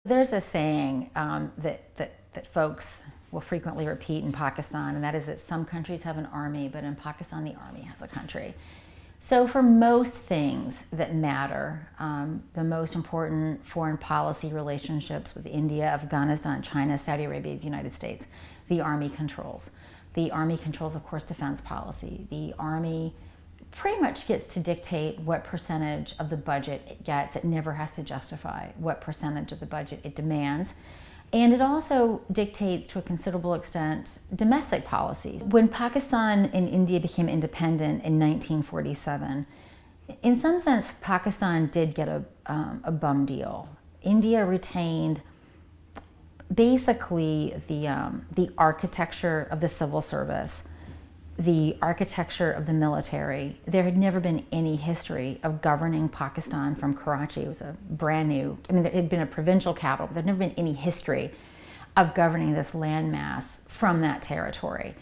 There's a saying that folks will frequently repeat in Pakistan, and that is that some countries have an army, but in Pakistan, the army has a country. So for most things that matter, the most important foreign policy relationships with India, Afghanistan, China, Saudi Arabia, the United States, the army controls. The army controls, of course, defense policy. The army pretty much gets to dictate what percentage of the budget it gets. It never has to justify what percentage of the budget it demands. And it also dictates, to a considerable extent, domestic policies. When Pakistan and India became independent in 1947, in some sense, Pakistan did get a bum deal. India retained basically the architecture of the civil service, the architecture of the military. There had never been any history of governing Pakistan from Karachi. It was a brand new, it had been a provincial capital, but there had never been any history of governing this landmass from that territory.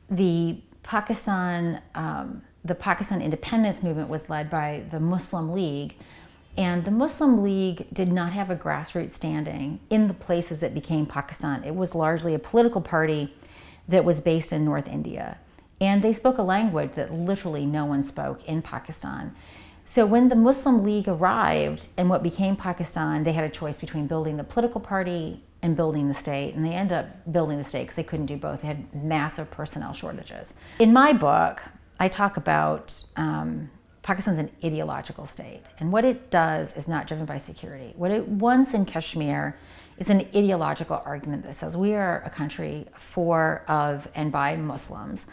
The Pakistan independence movement was led by the Muslim League, and the Muslim League did not have a grassroots standing in the places that became Pakistan. It was largely a political party that was based in North India. And they spoke a language that literally no one spoke in Pakistan. So when the Muslim League arrived and what became Pakistan, they had a choice between building the political party and building the state. And they ended up building the state because they couldn't do both. They had massive personnel shortages. In my book, I talk about Pakistan's an ideological state. And what it does is not driven by security. What it wants in Kashmir is an ideological argument that says we are a country for, of, and by Muslims.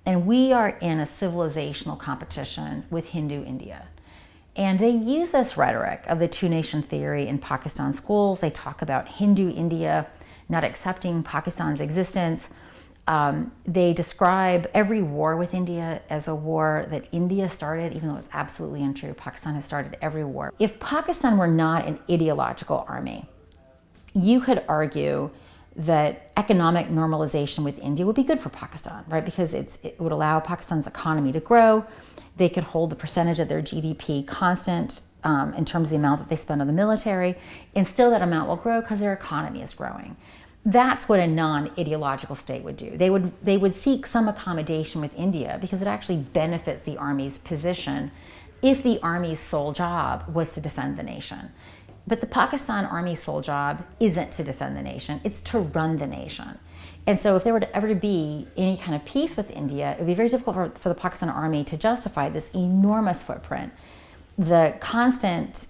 And we are in a civilizational competition with Hindu India. And they use this rhetoric of the two-nation theory in Pakistan schools. They talk about Hindu India not accepting Pakistan's existence. They describe every war with India as a war that India started, even though it's absolutely untrue. Pakistan has started every war. If Pakistan were not an ideological army, you could argue that economic normalization with India would be good for Pakistan, right? Because it would allow Pakistan's economy to grow. They could hold the percentage of their GDP constant in terms of the amount that they spend on the military, and still that amount will grow because their economy is growing. That's what a non-ideological state would do. They would seek some accommodation with India because it actually benefits the army's position if the army's sole job was to defend the nation. But the Pakistan Army's sole job isn't to defend the nation, it's to run the nation. And so if there were to ever be any kind of peace with India, it would be very difficult for the Pakistan Army to justify this enormous footprint, the constant,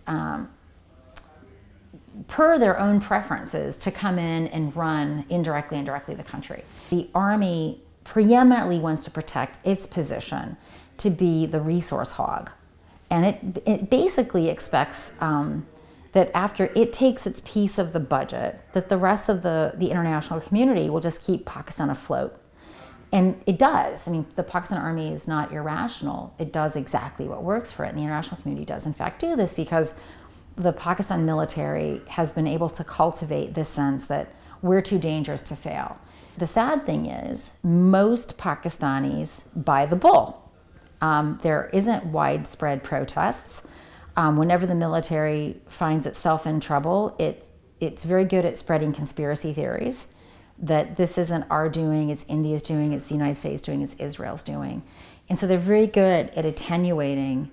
per their own preferences, to come in and run indirectly and directly the country. The Army preeminently wants to protect its position to be the resource hog. And it basically expects that after it takes its piece of the budget, that the rest of the international community will just keep Pakistan afloat. And it does. The Pakistan Army is not irrational. It does exactly what works for it. And the international community does, in fact, do this because the Pakistan military has been able to cultivate this sense that we're too dangerous to fail. The sad thing is, most Pakistanis buy the bull. There isn't widespread protests. Whenever the military finds itself in trouble, it's very good at spreading conspiracy theories that this isn't our doing, it's India's doing, it's the United States doing, it's Israel's doing. And so they're very good at attenuating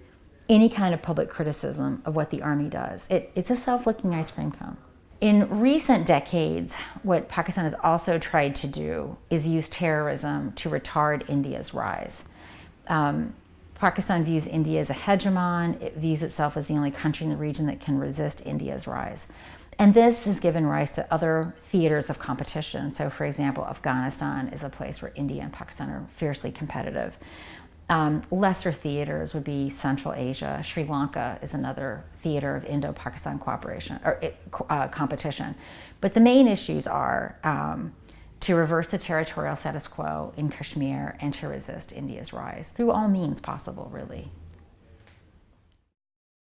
any kind of public criticism of what the army does. It's a self-licking ice cream cone. In recent decades, what Pakistan has also tried to do is use terrorism to retard India's rise. Pakistan views India as a hegemon. It views itself as the only country in the region that can resist India's rise. And this has given rise to other theaters of competition. So, for example, Afghanistan is a place where India and Pakistan are fiercely competitive. Lesser theaters would be Central Asia. Sri Lanka is another theater of Indo-Pakistan cooperation or competition. But the main issues are to reverse the territorial status quo in Kashmir and to resist India's rise through all means possible, really.